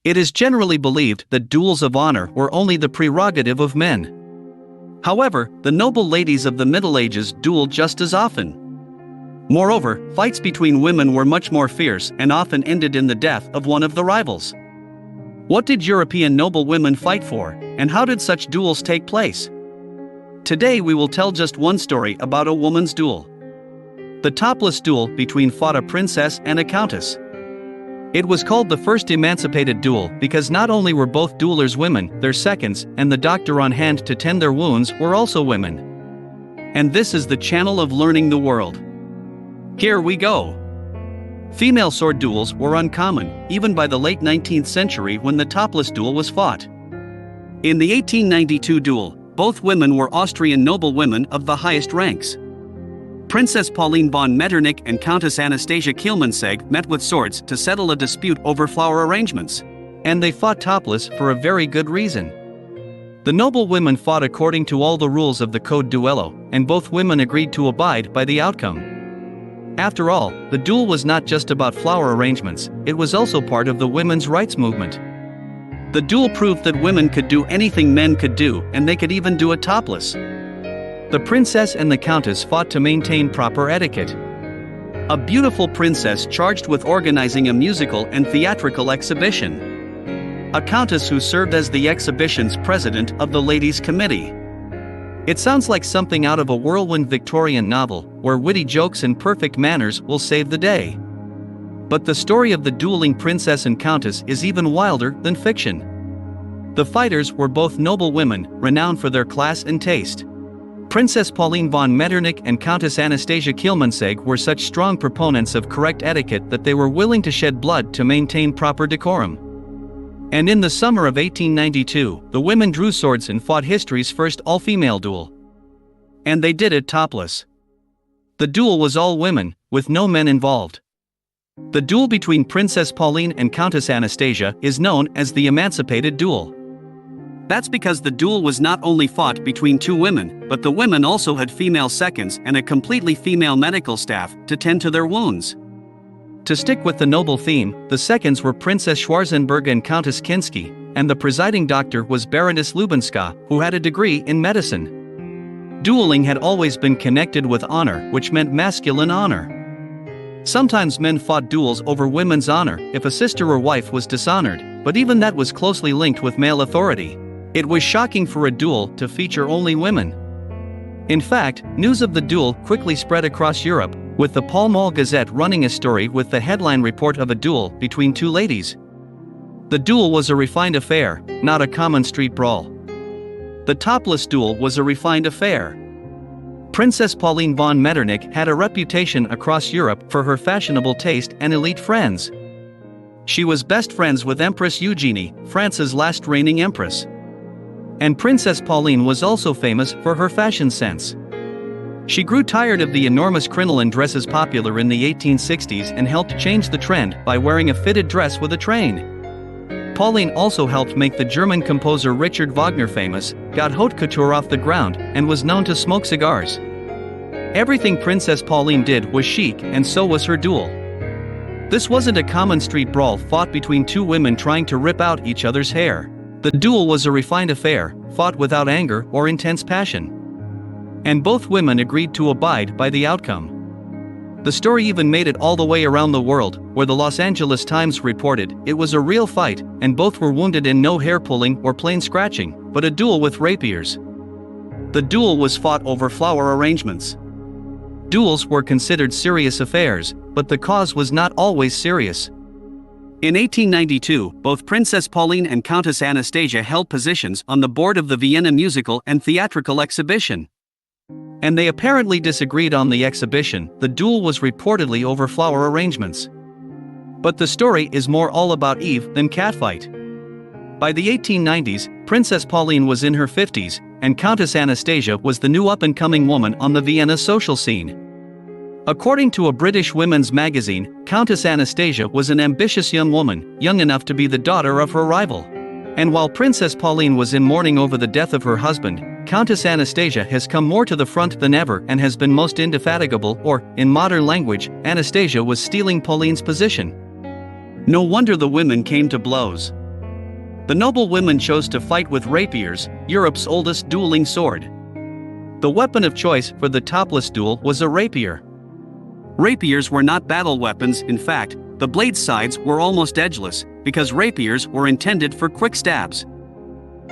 It is generally believed that duels of honor were only the prerogative of men. However, the noble ladies of the Middle Ages dueled just as often. Moreover, fights between women were much more fierce and often ended in the death of one of the rivals. What did European noble women fight for, and how did such duels take place? Today we will tell just one story about a woman's duel. The topless duel between fought a princess and a countess. It was called the first emancipated duel because not only were both duelers women, their seconds and the doctor on hand to tend their wounds were also women. And this is the channel of learning the world. Here we go. Female sword duels were uncommon, even by the late 19th century when the topless duel was fought. In the 1892 duel, both women were Austrian noblewomen of the highest ranks. Princess Pauline von Metternich and Countess Anastasia Kielmansegg met with swords to settle a dispute over flower arrangements. And they fought topless for a very good reason. The noblewomen fought according to all the rules of the Code Duello, and both women agreed to abide by the outcome. After all, the duel was not just about flower arrangements, it was also part of the women's rights movement. The duel proved that women could do anything men could do, and they could even do it topless. The princess and the countess fought to maintain proper etiquette. A beautiful princess charged with organizing a musical and theatrical exhibition. A countess who served as the exhibition's president of the ladies' committee. It sounds like something out of a whirlwind Victorian novel, where witty jokes and perfect manners will save the day. But the story of the dueling princess and countess is even wilder than fiction. The fighters were both noble women, renowned for their class and taste. Princess Pauline von Metternich and Countess Anastasia Kielmansegg were such strong proponents of correct etiquette that they were willing to shed blood to maintain proper decorum. And in the summer of 1892, the women drew swords and fought history's first all-female duel. And they did it topless. The duel was all women, with no men involved. The duel between Princess Pauline and Countess Anastasia is known as the Emancipated Duel. That's because the duel was not only fought between two women, but the women also had female seconds and a completely female medical staff to tend to their wounds. To stick with the noble theme, the seconds were Princess Schwarzenberg and Countess Kinsky, and the presiding doctor was Baroness Lubinska, who had a degree in medicine. Dueling had always been connected with honor, which meant masculine honor. Sometimes men fought duels over women's honor if a sister or wife was dishonored, but even that was closely linked with male authority. It was shocking for a duel to feature only women. In fact, news of the duel quickly spread across Europe, with the Pall Mall Gazette running a story with the headline report of a duel between two ladies. The duel was a refined affair, not a common street brawl. The topless duel was a refined affair. Princess Pauline von Metternich had a reputation across Europe for her fashionable taste and elite friends. She was best friends with Empress Eugenie, France's last reigning empress. And Princess Pauline was also famous for her fashion sense. She grew tired of the enormous crinoline dresses popular in the 1860s and helped change the trend by wearing a fitted dress with a train. Pauline also helped make the German composer Richard Wagner famous, got haute couture off the ground, and was known to smoke cigars. Everything Princess Pauline did was chic, and so was her duel. This wasn't a common street brawl fought between two women trying to rip out each other's hair. The duel was a refined affair, fought without anger or intense passion. And both women agreed to abide by the outcome. The story even made it all the way around the world, where the Los Angeles Times reported it was a real fight, and both were wounded in no hair-pulling or plain scratching, but a duel with rapiers. The duel was fought over flower arrangements. Duels were considered serious affairs, but the cause was not always serious. In 1892, both Princess Pauline and Countess Anastasia held positions on the board of the Vienna Musical and Theatrical Exhibition. And they apparently disagreed on the exhibition. The duel was reportedly over flower arrangements. But the story is more all about Eve than catfight. By the 1890s, Princess Pauline was in her 50s, and Countess Anastasia was the new up-and-coming woman on the Vienna social scene. According to a British women's magazine, Countess Anastasia was an ambitious young woman, young enough to be the daughter of her rival. And while Princess Pauline was in mourning over the death of her husband, Countess Anastasia has come more to the front than ever and has been most indefatigable, or, in modern language, Anastasia was stealing Pauline's position. No wonder the women came to blows. The noble women chose to fight with rapiers, Europe's oldest dueling sword. The weapon of choice for the topless duel was a rapier. Rapiers were not battle weapons. In fact, the blade sides were almost edgeless, because rapiers were intended for quick stabs.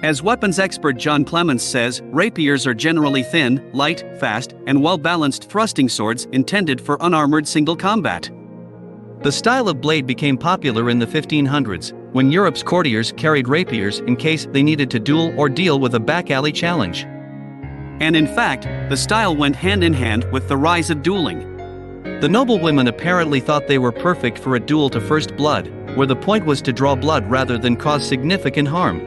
As weapons expert John Clements says, rapiers are generally thin, light, fast, and well-balanced thrusting swords intended for unarmored single combat. The style of blade became popular in the 1500s, when Europe's courtiers carried rapiers in case they needed to duel or deal with a back-alley challenge. And in fact, the style went hand in hand with the rise of dueling. The noble women apparently thought they were perfect for a duel to first blood, where the point was to draw blood rather than cause significant harm.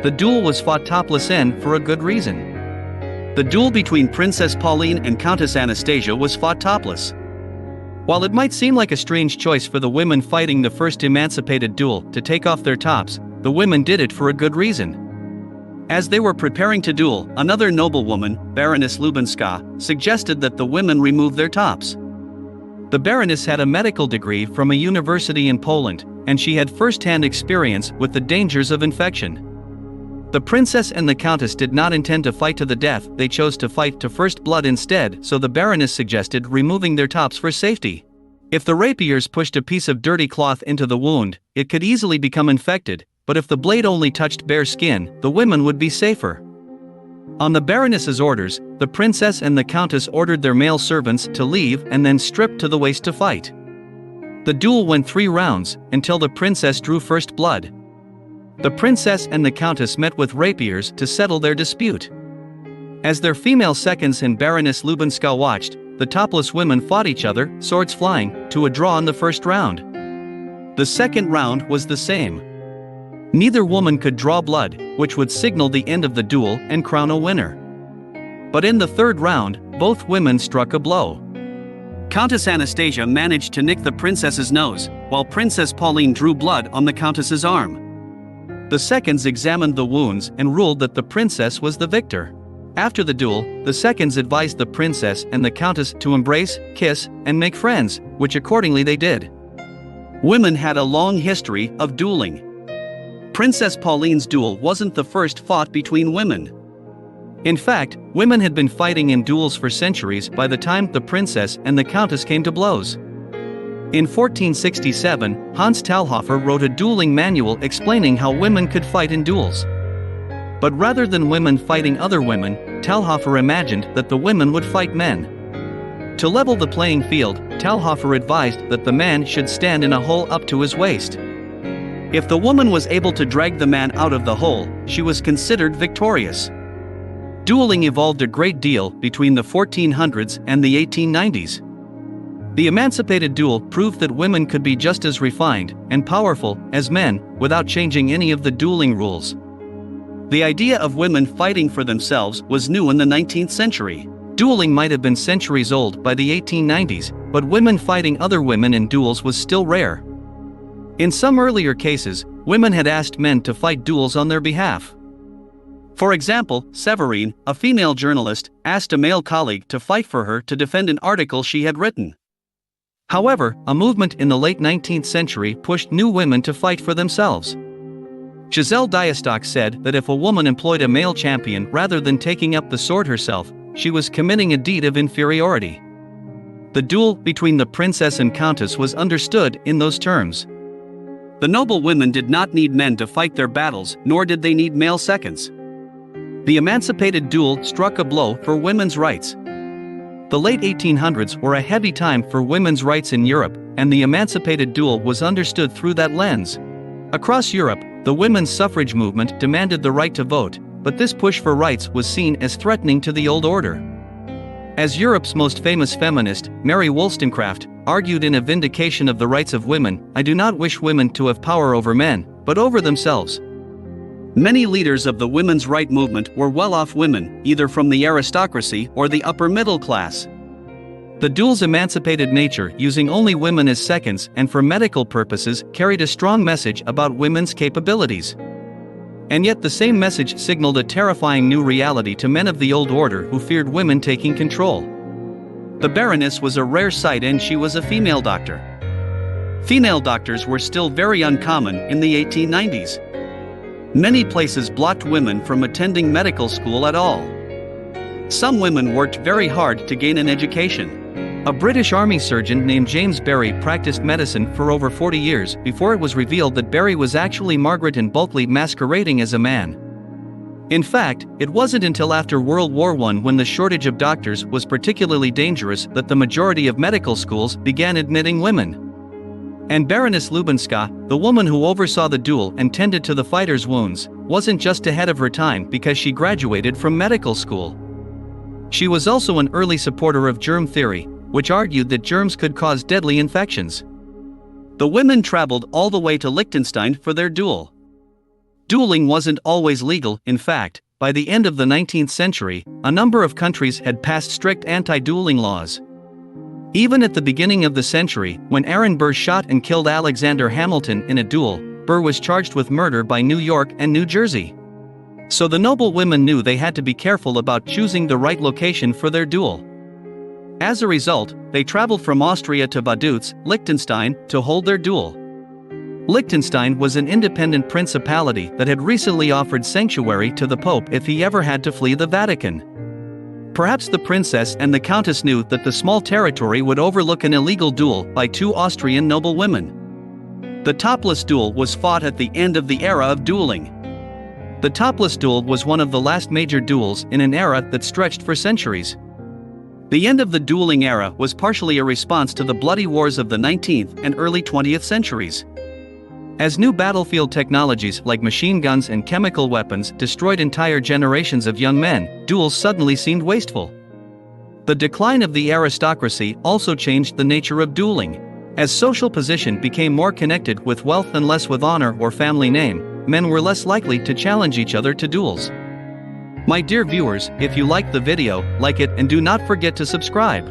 The duel was fought topless and for a good reason. The duel between Princess Pauline and Countess Anastasia was fought topless. While it might seem like a strange choice for the women fighting the first emancipated duel to take off their tops, the women did it for a good reason. As they were preparing to duel, another noblewoman, Baroness Lubinska, suggested that the women remove their tops. The Baroness had a medical degree from a university in Poland, and she had first-hand experience with the dangers of infection. The princess and the countess did not intend to fight to the death. They chose to fight to first blood instead, so the Baroness suggested removing their tops for safety. If the rapiers pushed a piece of dirty cloth into the wound, it could easily become infected, but if the blade only touched bare skin, the women would be safer. On the Baroness's orders, the princess and the countess ordered their male servants to leave and then stripped to the waist to fight. The duel went 3 rounds, until the princess drew first blood. The princess and the countess met with rapiers to settle their dispute. As their female seconds and Baroness Lubinska watched, the topless women fought each other, swords flying, to a draw in the first round. The second round was the same. Neither woman could draw blood, which would signal the end of the duel and crown a winner. But in the third round, both women struck a blow. Countess Anastasia managed to nick the princess's nose, while Princess Pauline drew blood on the countess's arm. The seconds examined the wounds and ruled that the princess was the victor. After the duel, the seconds advised the princess and the countess to embrace, kiss, and make friends, which accordingly they did. Women had a long history of dueling. Princess Pauline's duel wasn't the first fought between women. In fact, women had been fighting in duels for centuries by the time the princess and the countess came to blows. In 1467, Hans Talhofer wrote a dueling manual explaining how women could fight in duels. But rather than women fighting other women, Talhofer imagined that the women would fight men. To level the playing field, Talhofer advised that the man should stand in a hole up to his waist. If the woman was able to drag the man out of the hole, she was considered victorious. Dueling evolved a great deal between the 1400s and the 1890s. The emancipated duel proved that women could be just as refined and powerful as men without changing any of the dueling rules. The idea of women fighting for themselves was new in the 19th century. Dueling might have been centuries old by the 1890s, but women fighting other women in duels was still rare. In some earlier cases, women had asked men to fight duels on their behalf. For example, Séverine, a female journalist, asked a male colleague to fight for her to defend an article she had written. However, a movement in the late 19th century pushed new women to fight for themselves. Giselle Diastock said that if a woman employed a male champion rather than taking up the sword herself, she was committing a deed of inferiority. The duel between the princess and countess was understood in those terms. The noble women did not need men to fight their battles, nor did they need male seconds. The emancipated duel struck a blow for women's rights. The late 1800s were a heavy time for women's rights in Europe, and the emancipated duel was understood through that lens. Across Europe, the women's suffrage movement demanded the right to vote, but this push for rights was seen as threatening to the old order. As Europe's most famous feminist, Mary Wollstonecraft, argued in A Vindication of the Rights of Women, "I do not wish women to have power over men, but over themselves." Many leaders of the women's right movement were well-off women, either from the aristocracy or the upper middle class. The duel's emancipated nature, using only women as seconds and for medical purposes, carried a strong message about women's capabilities. And yet the same message signaled a terrifying new reality to men of the old order who feared women taking control. The Baroness was a rare sight, and she was a female doctor. Female doctors were still very uncommon in the 1890s. Many places blocked women from attending medical school at all. Some women worked very hard to gain an education. A British Army surgeon named James Barry practiced medicine for over 40 years before it was revealed that Barry was actually Margaret in Bulkeley masquerading as a man. In fact, it wasn't until after World War I, when the shortage of doctors was particularly dangerous, that the majority of medical schools began admitting women. And Baroness Lubinska, the woman who oversaw the duel and tended to the fighters' wounds, wasn't just ahead of her time because she graduated from medical school. She was also an early supporter of germ theory, which argued that germs could cause deadly infections. The women traveled all the way to Liechtenstein for their duel. Dueling wasn't always legal. In fact, by the end of the 19th century, a number of countries had passed strict anti-dueling laws. Even at the beginning of the century, when Aaron Burr shot and killed Alexander Hamilton in a duel, Burr was charged with murder by New York and New Jersey. So the noble women knew they had to be careful about choosing the right location for their duel. As a result, they traveled from Austria to Vaduz, Liechtenstein, to hold their duel. Liechtenstein was an independent principality that had recently offered sanctuary to the Pope if he ever had to flee the Vatican. Perhaps the princess and the countess knew that the small territory would overlook an illegal duel by two Austrian noble women. The topless duel was fought at the end of the era of dueling. The topless duel was one of the last major duels in an era that stretched for centuries. The end of the dueling era was partially a response to the bloody wars of the 19th and early 20th centuries. As new battlefield technologies like machine guns and chemical weapons destroyed entire generations of young men, duels suddenly seemed wasteful. The decline of the aristocracy also changed the nature of dueling. As social position became more connected with wealth and less with honor or family name, men were less likely to challenge each other to duels. My dear viewers, if you liked the video, like it and do not forget to subscribe.